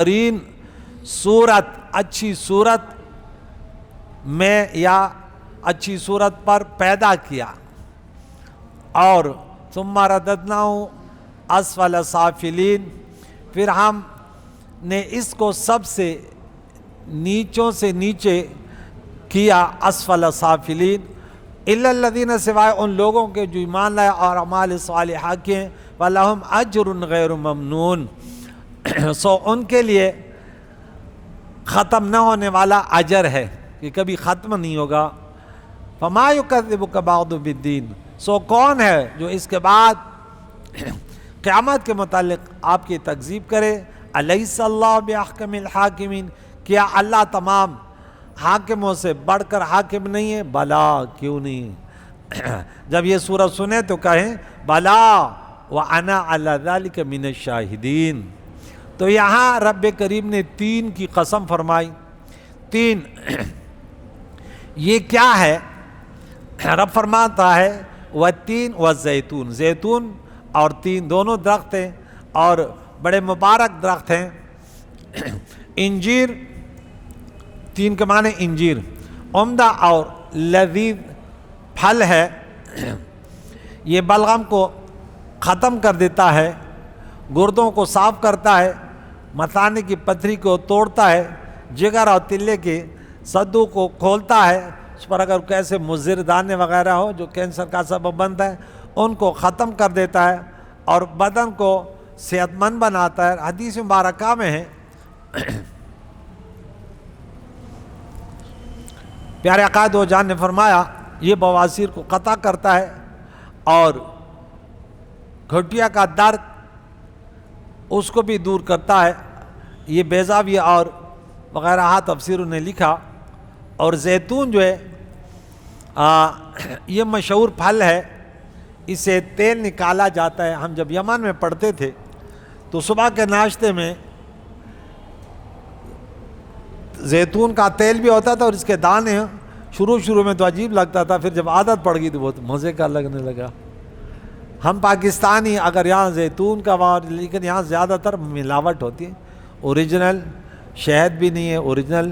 ترین صورت اچھی صورت میں یا اچھی صورت پر پیدا کیا، اور ثم رددناه اسفل سافلین، پھر ہم نے اس کو سب سے نیچوں سے نیچے کیا، اسفل سافلین، الا الذین، سوائے ان لوگوں کے جو ایمان لائے اور اعمال صالحہ کیے، فلہم اجر غیر ممنون، سو ان کے لیے ختم نہ ہونے والا اجر ہے کہ کبھی ختم نہیں ہوگا۔ فما یکذبک بعد بالدین، سو کون ہے جو اس کے بعد قیامت کے متعلق آپ کی تکذیب کرے؟ الیس اللہ باحکم الحاکمین، کیا اللہ تمام حاکموں سے بڑھ کر حاکم نہیں ہے؟ بلا، کیوں نہیں؟ جب یہ سورت سنیں تو کہیں بلا وانا علی ذلک من الشاہدین۔ تو یہاں رب کریم نے تین کی قسم فرمائی۔ تین یہ کیا ہے؟ رب فرماتا ہے والتین والزیتون، زیتون اور تین دونوں درخت ہیں اور بڑے مبارک درخت ہیں۔ انجیر، تین کے معنی انجیر، عمدہ اور لذیذ پھل ہے، یہ بلغم کو ختم کر دیتا ہے، گردوں کو صاف کرتا ہے، مثانے کی پتھری کو توڑتا ہے، جگر اور تلے کے صدو کو کھولتا ہے، اس پر اگر کیسے مضر دانے وغیرہ ہو جو کینسر کا سبب بنتا ہے ان کو ختم کر دیتا ہے اور بدن کو صحت مند بناتا ہے۔ حدیث مبارکہ میں ہے، پیارے آقا دو جان نے فرمایا یہ بواسیر کو قطع کرتا ہے اور گھٹیا کا درد اس کو بھی دور کرتا ہے۔ یہ بیضاوی اور وغیرہ تفسیروں نے لکھا۔ اور زیتون جو ہے یہ مشہور پھل ہے، اسے تیل نکالا جاتا ہے۔ ہم جب یمن میں پڑھتے تھے تو صبح کے ناشتے میں زیتون کا تیل بھی ہوتا تھا اور اس کے دانے شروع میں تو عجیب لگتا تھا، پھر جب عادت پڑ گئی تو بہت مزے کا لگنے لگا۔ ہم پاکستانی اگر یہاں زیتون کا لیکن یہاں زیادہ تر ملاوٹ ہوتی ہے، اوریجنل شہد بھی نہیں ہے، اوریجنل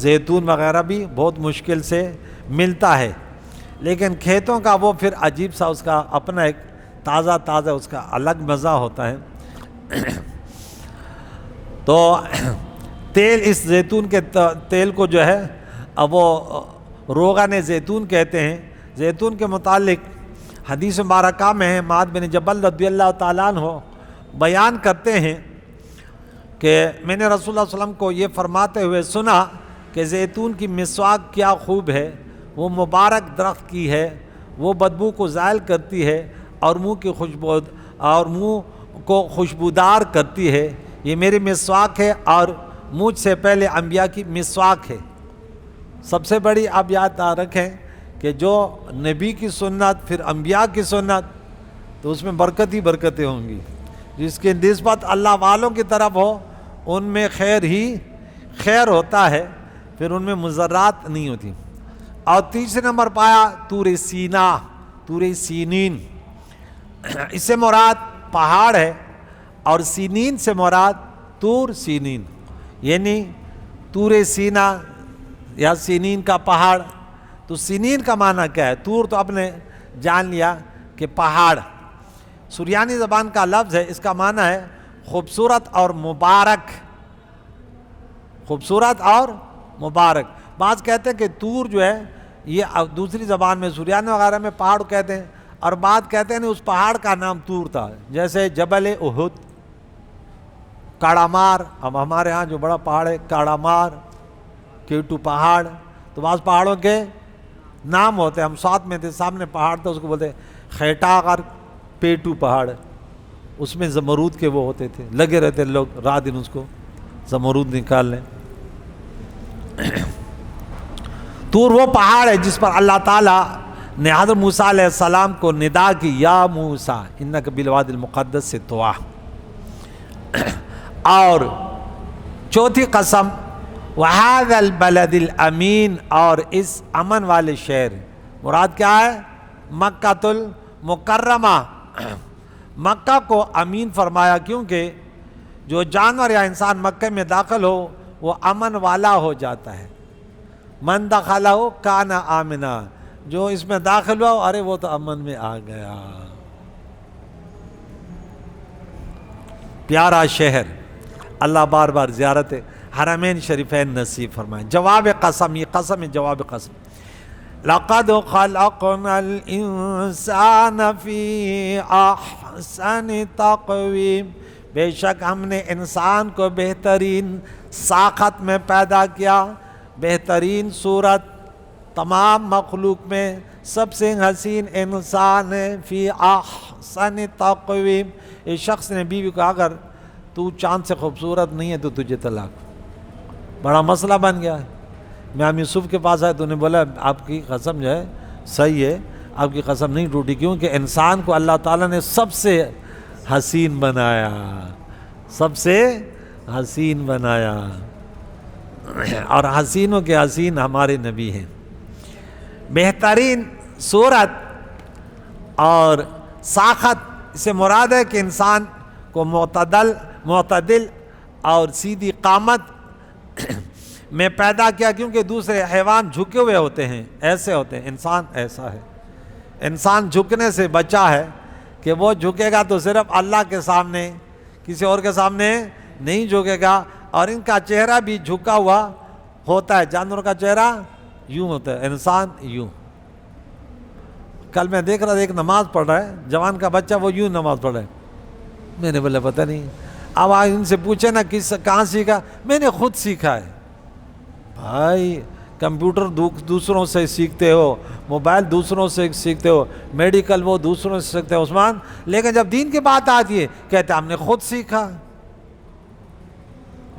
زیتون وغیرہ بھی بہت مشکل سے ملتا ہے، لیکن کھیتوں کا وہ پھر عجیب سا اس کا اپنا ایک تازہ اس کا الگ مزہ ہوتا ہے۔ تو تیل، اس زیتون کے تیل کو جو ہے اب وہ روغن زیتون کہتے ہیں۔ زیتون کے متعلق حدیث مبارکہ میں ہے، معاذ بن جبل رضی اللہ تعالیٰ عنہ بیان کرتے ہیں کہ میں نے رسول اللہ صلی اللہ علیہ وسلم کو یہ فرماتے ہوئے سنا کہ زیتون کی مسواک کیا خوب ہے، وہ مبارک درخت کی ہے، وہ بدبو کو زائل کرتی ہے اور منہ کی منہ کو خوشبودار کرتی ہے، یہ میری مسواک ہے اور مجھ سے پہلے انبیاء کی مسواک ہے۔ سب سے بڑی آپ یاد رکھیں کہ جو نبی کی سنت پھر انبیاء کی سنت، تو اس میں برکت ہی برکتیں ہوں گی۔ جس کی نسبت اللہ والوں کی طرف ہو ان میں خیر ہی خیر ہوتا ہے، پھر ان میں مضرات نہیں ہوتی۔ اور تیسرے نمبر پایا طور سینا، طور سینین، اس سے مراد پہاڑ ہے اور سینین سے مراد طور سینین، یعنی طور سینا یا سینین کا پہاڑ۔ تو سینین کا معنی کیا ہے؟ طور تو آپ نے جان لیا کہ پہاڑ، سریانی زبان کا لفظ ہے، اس کا معنی ہے خوبصورت اور مبارک، خوبصورت اور مبارک۔ بعض کہتے ہیں کہ طور جو ہے یہ دوسری زبان میں سریانی وغیرہ میں پہاڑ کہتے ہیں، اور بعض کہتے ہیں اس پہاڑ کا نام طور تھا، جیسے جبل احد، کاڑا مار، اب ہمارے ہاں جو بڑا پہاڑ ہے کاڑا مار، کیٹو پہاڑ، تو بعض پہاڑوں کے نام ہوتے ہیں۔ ہم ساتھ میں تھے، سامنے پہاڑ تھا، اس کو بولتے خیٹاغر پیٹو پہاڑ، اس میں زمرود کے وہ ہوتے تھے، لگے رہتے لوگ رات دن اس کو زمرود نکال لیں۔ طور وہ پہاڑ ہے جس پر اللہ تعالیٰ نے حضرت موسیٰ علیہ السلام کو ندا کی، یا موسیٰ انک بالوادی المقدس سے طویٰ۔ اور چوتھی قسم وَهَذَا الْبَلَدِ الْأَمِينَ، اور اس امن والے شہر، مراد کیا ہے؟ مکہ المکرمہ۔ مکہ کو امین فرمایا کیونکہ جو جانور یا انسان مکہ میں داخل ہو وہ امن والا ہو جاتا ہے. من دخلہ کان آمنا، جو اس میں داخل ہوا ارے وہ تو امن میں آ گیا. پیارا شہر، اللہ بار بار زیارت حرمین شریفین نصیب فرمائے. جواب قسم، یہ قسم ہے، جواب قسم. لقد خلقنا الانسان فی احسن تقویم، بے شک ہم نے انسان کو بہترین ساخت میں پیدا کیا، بہترین صورت. تمام مخلوق میں سب سے حسین انسان ہے. فی احسن تقویم، اس شخص نے بیوی کو اگر تو چاند سے خوبصورت نہیں ہے تو تجھے طلاق. بڑا مسئلہ بن گیا ہے. امام یوسف کے پاس آئے تو انہیں بولا آپ کی قسم جو ہے صحیح ہے، آپ کی قسم نہیں ٹوٹی، کیونکہ انسان کو اللہ تعالیٰ نے سب سے حسین بنایا، سب سے حسین بنایا، اور حسینوں کے حسین ہمارے نبی ہیں. بہترین صورت اور ساخت سے مراد ہے کہ انسان کو معتدل اور سیدھی قامت میں پیدا کیا، کیونکہ دوسرے حیوان جھکے ہوئے ہوتے ہیں، ایسے ہوتے ہیں. انسان ایسا ہے، انسان جھکنے سے بچا ہے کہ وہ جھکے گا تو صرف اللہ کے سامنے، کسی اور کے سامنے نہیں جھکے گا. اور ان کا چہرہ بھی جھکا ہوا ہوتا ہے. جانوروں کا چہرہ یوں ہوتا ہے، انسان یوں. کل میں دیکھ رہا تھا ایک نماز پڑھ رہا ہے، جوان کا بچہ، وہ یوں نماز پڑھ رہا ہے. میں نے بولا پتہ نہیں. اب آج ان سے پوچھے نا کہاں سیکھا؟ میں نے خود سیکھا ہے. بھائی کمپیوٹر دوسروں سے سیکھتے ہو، موبائل دوسروں سے سیکھتے ہو، میڈیکل وہ دوسروں سے سیکھتے ہو عثمان، لیکن جب دین کی بات آتی ہے کہتے ہم نے خود سیکھا.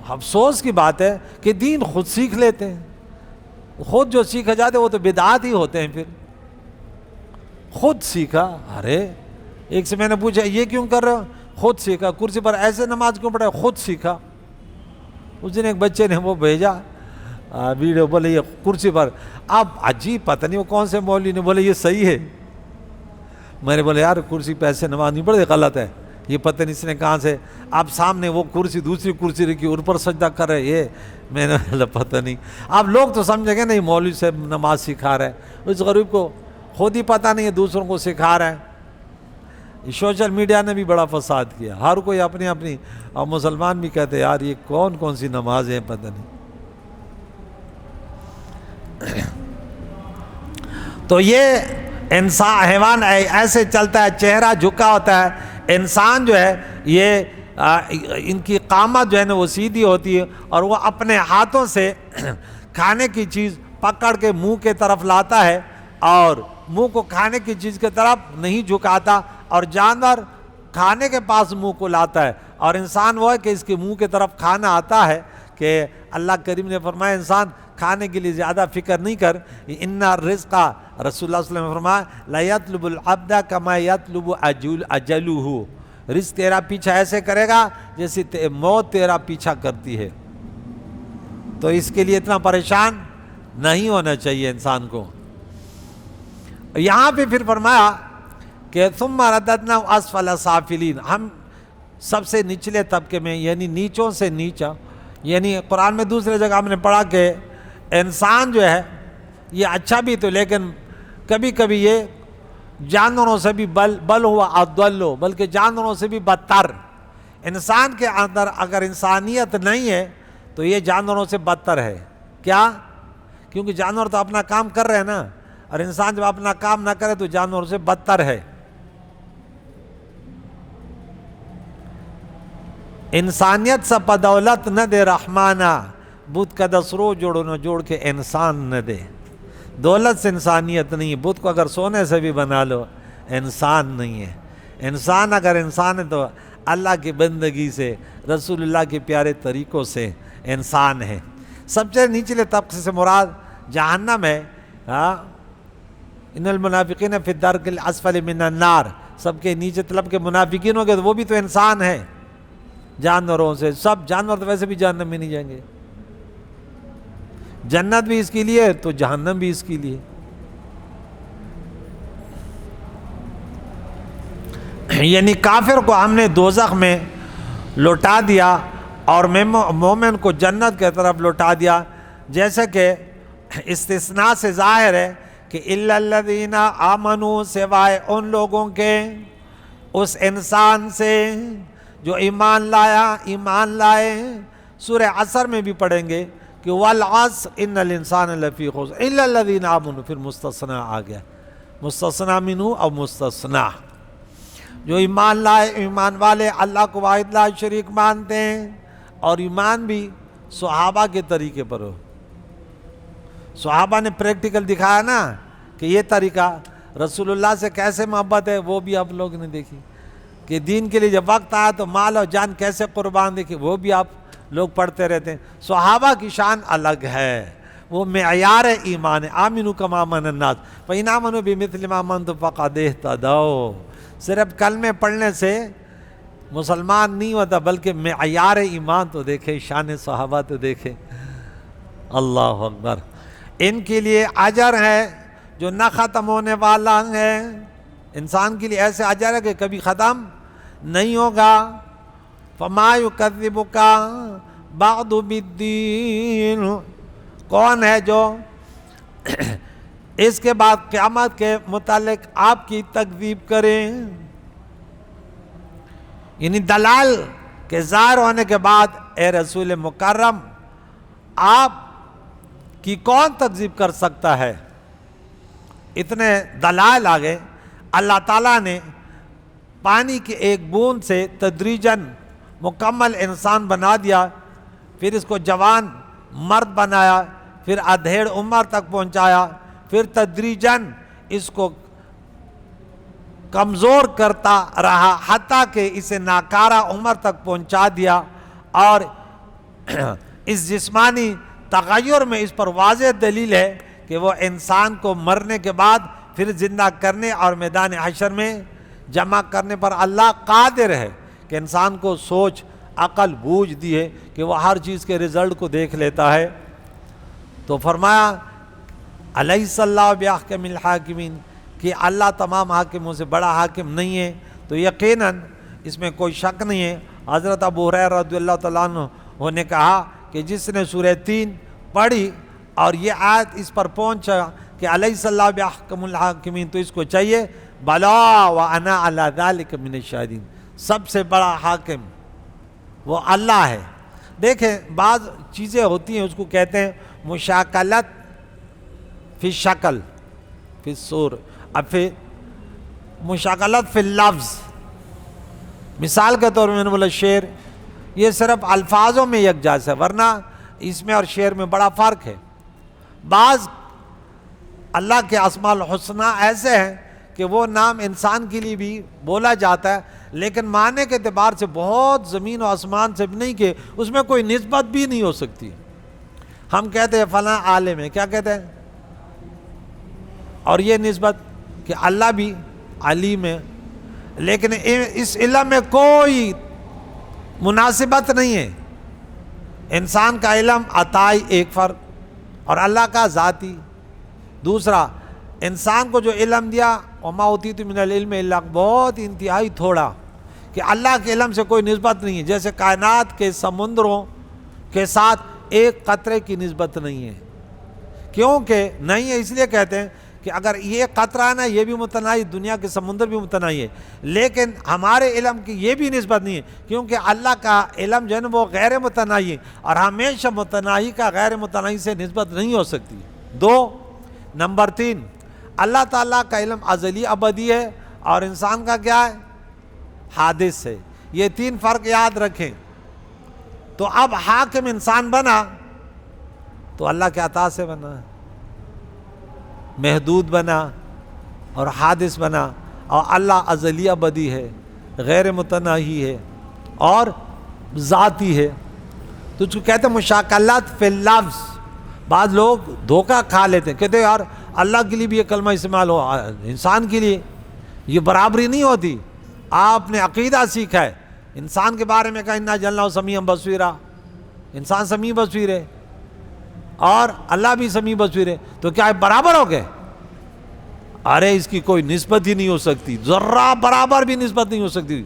افسوس کی بات ہے کہ دین خود سیکھ لیتے ہیں. خود جو سیکھا جاتے وہ تو بدعات ہی ہوتے ہیں. پھر خود سیکھا، ارے ایک سے میں نے پوچھا یہ کیوں کر رہے ہو؟ خود سیکھا. کرسی پر ایسے نماز کیوں پڑھا؟ خود سیکھا. اس دن ایک بچے نے وہ بھیجا ویڈیو، بولے یہ کرسی پر. اب عجیب پتہ نہیں وہ کون سے مولوی نے بولے یہ صحیح ہے. میں نے بولے یار کرسی پہ ایسے نماز نہیں پڑھتے، غلط ہے. یہ پتہ نہیں اس نے کہاں سے، اب سامنے وہ کرسی دوسری کرسی رکھی ان پر سجدہ کر رہے. یہ میں نے بولا پتہ نہیں. اب لوگ تو سمجھیں گے نہیں مولوی سے نماز سکھا رہا ہے، اس غریب کو خود ہی پتہ نہیں ہے دوسروں کو سکھا رہا ہے. سوشل میڈیا نے بھی بڑا فساد کیا، ہر کوئی اپنی اپنی، اور مسلمان بھی کہتے یار یہ کون سی نماز ہے پتہ نہیں. تو یہ انسان حیوان ایسے چلتا ہے، چہرہ جھکا ہوتا ہے. انسان جو ہے یہ ان کی قامت جو ہے نا وہ سیدھی ہوتی ہے، اور وہ اپنے ہاتھوں سے کھانے کی چیز پکڑ کے منہ کے طرف لاتا ہے اور منہ کو کھانے کی چیز کی طرف نہیں جھکاتا. اور جانور کھانے کے پاس منہ کو لاتا ہے، اور انسان وہ ہے کہ اس کے منہ کی طرف کھانا آتا ہے. کہ اللہ کریم نے فرمایا انسان کھانے کے لیے زیادہ فکر نہیں کر. ان الرزق، رسول اللہ صلی اللہ علیہ وسلم نے فرمایا لا یطلب العبد کما یطلب اجلہ، رزق تیرا پیچھا ایسے کرے گا جیسے موت تیرا پیچھا کرتی ہے. تو اس کے لیے اتنا پریشان نہیں ہونا چاہیے انسان کو. یہاں پہ پھر فرمایا کہ ثم رددنا اسفل سافلین، ہم سب سے نچلے طبقے میں، یعنی نیچوں سے نیچا. یعنی قرآن میں دوسرے جگہ ہم نے پڑھا کہ انسان جو ہے یہ اچھا بھی تو، لیکن کبھی کبھی یہ جانوروں سے بھی بل ہوا اضل، بلکہ جانوروں سے بھی بدتر. انسان کے اندر اگر انسانیت نہیں ہے تو یہ جانوروں سے بدتر ہے. کیا؟ کیونکہ جانور تو اپنا کام کر رہے ہیں نا، اور انسان جب اپنا کام نہ کرے تو جانوروں سے بدتر ہے. انسانیت سے بدولت نہ دے رحمانہ، بت کا دسرو جوڑو نہ جوڑ کے انسان نہ دے. دولت سے انسانیت نہیں ہے. بت کو اگر سونے سے بھی بنا لو انسان نہیں ہے. انسان اگر انسان ہے تو اللہ کی بندگی سے، رسول اللہ کے پیارے طریقوں سے انسان ہے. سب سے نچلے طبقے سے مراد جہنم ہے. ان المنافقین فی الدرک الاسفل من النار، سب کے نیچے طلب کے منافقین ہو گئے تو وہ بھی تو انسان ہے جانوروں سے. سب جانور تو ویسے بھی جہنم میں نہیں جائیں گے. جنت بھی اس کے لیے تو جہنم بھی اس کے لیے. یعنی کافر کو ہم نے دوزخ میں لوٹا دیا اور مومن کو جنت کی طرف لوٹا دیا. جیسے کہ استثناء سے ظاہر ہے کہ الا الذین آمنوا، سوائے ان لوگوں کے، اس انسان سے جو ایمان لائے. سورہ عصر میں بھی پڑھیں گے کہ والعصر ان الانسان لفی خسر الا الذین آمنوا، پھر مستثنیٰ آ گیا، مستثنیٰ منہ اور مستثنیٰ. جو ایمان لائے، ایمان والے اللہ کو واحد لا شریک مانتے ہیں، اور ایمان بھی صحابہ کے طریقے پر ہو. صحابہ نے پریکٹیکل دکھایا نا کہ یہ طریقہ رسول اللہ سے کیسے محبت ہے، وہ بھی آپ لوگ نے دیکھی. کہ دین کے لیے جب وقت آیا تو مال اور جان کیسے قربان دیکھی، وہ بھی آپ لوگ پڑھتے رہتے ہیں. صحابہ کی شان الگ ہے، وہ معیار ایمان ہے. آمنوا کما آمن الناس فإن آمنوا بمثل ما آمنتم فقد اهتدوا. صرف کلمے پڑھنے سے مسلمان نہیں ہوتا، بلکہ معیار ایمان تو دیکھے، شان صحابہ تو دیکھے. اللہ اکبر. ان کے لیے اجر ہے جو نہ ختم ہونے والا ہے. انسان کے لیے ایسے اجر ہے کہ کبھی ختم نہیں ہوگا. فما یکذبک بعد بالدین. کون ہے جو اس کے بعد قیامت کے متعلق آپ کی تکذیب کرے؟ یعنی دلائل کے ظاہر ہونے کے بعد اے رسول مکرم آپ کی کون تکذیب کر سکتا ہے؟ اتنے دلائل آ گئے. اللہ تعالیٰ نے پانی کی ایک بوند سے تدریجاً مکمل انسان بنا دیا، پھر اس کو جوان مرد بنایا، پھر ادھیڑ عمر تک پہنچایا، پھر تدریجاً اس کو کمزور کرتا رہا حتیٰ کہ اسے ناکارہ عمر تک پہنچا دیا. اور اس جسمانی تغیر میں اس پر واضح دلیل ہے کہ وہ انسان کو مرنے کے بعد پھر زندہ کرنے اور میدان حشر میں جمع کرنے پر اللہ قادر ہے کہ انسان کو سوچ عقل بوجھ دی ہے کہ وہ ہر چیز کے رزلٹ کو دیکھ لیتا ہے. تو فرمایا الیس اللہ بأحکم الحاکمین، کہ اللہ تمام حاکموں سے بڑا حاکم نہیں ہے. تو یقیناً اس میں کوئی شک نہیں ہے. حضرت ابو ہریرہ رضی اللہ تعالیٰ عنہ نے کہا کہ جس نے سورہ 3 پڑھی اور یہ آیت اس پر پہنچا کہ الیس اللہ بأحکم الحاکمین، تو اس کو چاہیے بلا وانا علی ذلک من الشاہدین، سب سے بڑا حاکم وہ اللہ ہے. دیکھیں بعض چیزیں ہوتی ہیں اس کو کہتے ہیں مشاکلت فی شکل فی صور، اب پھر مشاکلت فی اللفظ. مثال کے طور میں نے بولا شعر، یہ صرف الفاظوں میں یکجاز ہے، ورنہ اس میں اور شعر میں بڑا فرق ہے. بعض اللہ کے اسماء الحسنہ ایسے ہیں کہ وہ نام انسان کے لیے بھی بولا جاتا ہے، لیکن معنی کے اعتبار سے بہت زمین و آسمان سے بھی نہیں، کہ اس میں کوئی نسبت بھی نہیں ہو سکتی. ہم کہتے ہیں فلاں عالم ہے، کیا کہتے ہیں؟ اور یہ نسبت کہ اللہ بھی علیم ہے، لیکن اس علم میں کوئی مناسبت نہیں ہے. انسان کا علم عطائی ایک فرق اور اللہ کا ذاتی دوسرا. انسان کو جو علم دیا وما اوتیت من العلم الا، بہت انتہائی تھوڑا، کہ اللہ کے علم سے کوئی نسبت نہیں ہے. جیسے کائنات کے سمندروں کے ساتھ ایک قطرے کی نسبت نہیں ہے. کیونکہ نہیں ہے اس لیے کہتے ہیں کہ اگر یہ قطرہ ہے نا یہ بھی متناہی، دنیا کے سمندر بھی متناہی ہے، لیکن ہمارے علم کی یہ بھی نسبت نہیں ہے، کیونکہ اللہ کا علم جو ہے نا وہ غیر متناہی ہے، اور ہمیشہ متناہی کا غیر متناہی سے نسبت نہیں ہو سکتی. 2 نمبر 3 اللہ تعالیٰ کا علم ازلی ابدی ہے، اور انسان کا کیا ہے؟ حادث ہے. یہ 3 فرق یاد رکھیں. تو اب حاکم انسان بنا تو اللہ کے عطا سے بنا، محدود بنا اور حادث بنا، اور اللہ ازلی ابدی ہے، غیر متناہی ہے اور ذاتی ہے. تو اس کو کہتے ہیں مشاکلات فی اللفظ. بعض لوگ دھوکہ کھا لیتے ہیں، کہتے ہیں یار اللہ کے لیے بھی یہ کلمہ استعمال ہو، انسان کے لیے یہ برابری نہیں ہوتی. آپ نے عقیدہ سیکھا ہے، انسان کے بارے میں کہا انا جعلناہ سمیعا بصیرا، انسان سمیع بصیر ہے اور اللہ بھی سمیع بصیر ہے، تو کیا برابر ہو گئے؟ ارے اس کی کوئی نسبت ہی نہیں ہو سکتی، ذرہ برابر بھی نسبت نہیں ہو سکتی.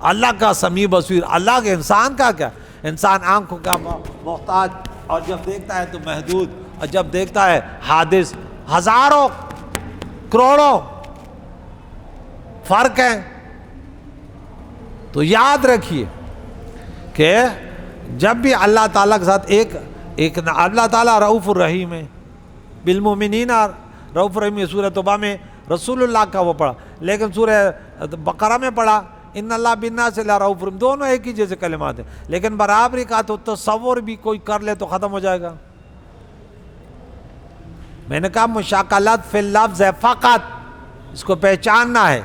اللہ کا سمیع بصیر، اللہ کے انسان کا کیا؟ انسان آنکھوں کا محتاج، اور جب دیکھتا ہے تو محدود، اور جب دیکھتا ہے حادث، ہزاروں کروڑوں فرق ہے۔ تو یاد رکھیے کہ جب بھی اللہ تعالیٰ کے ساتھ ایک اللہ تعالیٰ رؤوف الرحیم ہے، بالمؤمنین رؤوف الرحیم، یہ سورہ توبہ میں رسول اللہ کا وہ پڑھا، لیکن سورہ بقرہ میں پڑھا ان اللہ بالناس لرؤوف الرحیم، دونوں ایک ہی جیسے کلمات ہیں، لیکن برابری کا تو تصور بھی کوئی کر لے تو ختم ہو جائے گا۔ میں نے کہا مشاکلت فی اللفظ ہے فقط، اس کو پہچاننا ہے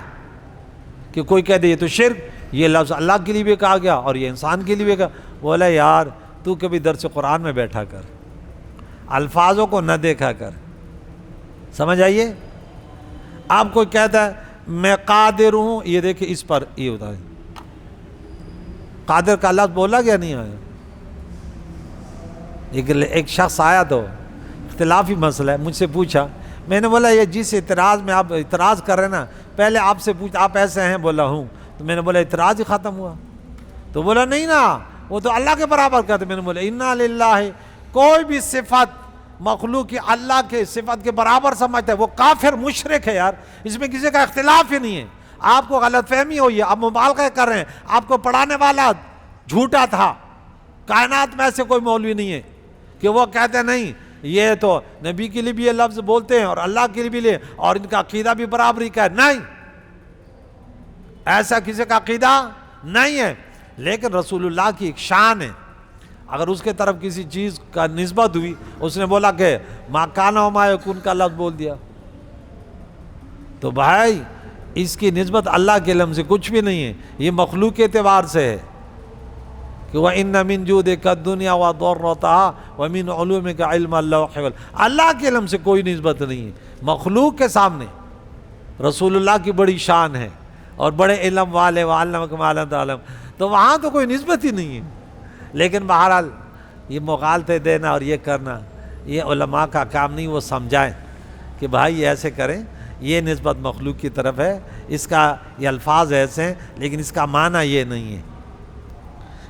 کہ کوئی کہہ دے یہ تو شرک، یہ لفظ اللہ کے لیے بھی کہا گیا اور یہ انسان کے لیے بھی کہا۔ بولا یار تو کبھی درس قرآن میں بیٹھا کر، الفاظوں کو نہ دیکھا کر، سمجھ آئیے۔ آپ کوئی کہتا ہے میں قادر ہوں، یہ دیکھیں اس پر یہ ہوتا ہے، قادر کا لفظ بولا گیا نہیں آیا۔ ایک شخص آیا تو اختلافی مسئلہ ہے، مجھ سے پوچھا، میں نے بولا یہ جس اعتراض میں آپ اعتراض کر رہے ہیں نا، پہلے آپ سے پوچھ آپ ایسے ہیں؟ بولا ہوں۔ تو میں نے بولا اعتراض ہی ختم ہوا؟ تو بولا نہیں نا، وہ تو اللہ کے برابر کہتے۔ میں نے بولا انا للہ، کوئی بھی صفت مخلوق کی اللہ کے صفت کے برابر سمجھتا ہے وہ کافر مشرک ہے یار، اس میں کسی کا اختلاف ہی نہیں ہے۔ آپ کو غلط فہمی ہوئی ہے، آپ مبالغہ کر رہے ہیں، آپ کو پڑھانے والا جھوٹا تھا۔ کائنات میں ایسے کوئی مولوی نہیں ہے کہ وہ کہتے نہیں یہ تو نبی کے لیے بھی یہ لفظ بولتے ہیں اور اللہ کے لیے بھی لے، اور ان کا عقیدہ بھی برابری کا ہے، نہیں، ایسا کسی کا عقیدہ نہیں ہے۔ لیکن رسول اللہ کی ایک شان ہے، اگر اس کے طرف کسی چیز کا نسبت ہوئی، اس نے بولا کہ ما کان و ما یکون کا لفظ بول دیا، تو بھائی اس کی نسبت اللہ کے علم سے کچھ بھی نہیں ہے، یہ مخلوق کے اعتبار سے ہے کہ وَإِنَّ مِن جُودِكَ الدُّنْيَا وَضَرَّتَهَا وَمِنْ عُلُومِكَ عِلْمَ اللَّوْحِ وَالْقَلَمِ، اللہ کے علم سے کوئی نسبت نہیں ہے، مخلوق کے سامنے رسول اللہ کی بڑی شان ہے اور بڑے علم والے، وَعَلَّمَكَ مَا لَمْ تَعْلَمْ، تو وہاں تو کوئی نسبت ہی نہیں ہے۔ لیکن بہرحال یہ مغالطے دینا اور یہ کرنا یہ علماء کا کام نہیں، وہ سمجھائیں کہ بھائی ایسے کریں، یہ نسبت مخلوق کی طرف ہے، اس کا یہ الفاظ ایسے ہیں لیکن اس کا معنی یہ نہیں ہے۔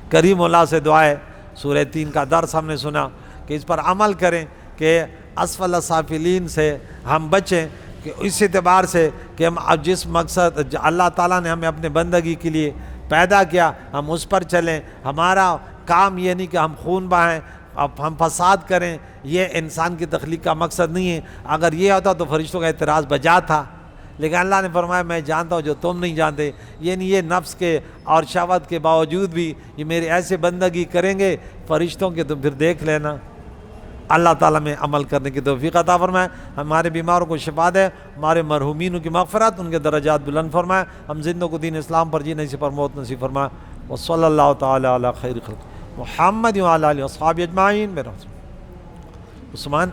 کریم اللہ سے دعا ہے، سورہ 3 کا درس ہم نے سنا کہ اس پر عمل کریں کہ اسفل السافلین سے ہم بچیں، کہ اس اعتبار سے کہ ہم جس مقصد اللہ تعالیٰ نے ہمیں اپنے بندگی کے لیے پیدا کیا ہم اس پر چلیں۔ ہمارا کام یہ نہیں کہ ہم خون بہائیں، اب ہم فساد کریں، یہ انسان کی تخلیق کا مقصد نہیں ہے۔ اگر یہ ہوتا تو فرشتوں کا اعتراض بجا تھا، لیکن اللہ نے فرمایا میں جانتا ہوں جو تم نہیں جانتے، یعنی یہ نفس کے اور شہوت کے باوجود بھی یہ میرے ایسے بندگی کریں گے فرشتوں کے، تو پھر دیکھ لینا۔ اللہ تعالیٰ میں عمل کرنے کی توفیق عطا فرمائے، ہمارے بیماروں کو شفا دے، ہمارے مرحومین کی مغفرت، ان کے درجات بلند فرمائے، ہم زندوں کو دین اسلام پر جینے سے پر موت نصیب فرمائے۔ وصلی اللہ تعالیٰ علی خیر خلق محمد وعلی آلہ وصحبہ اجمعین۔ عثمان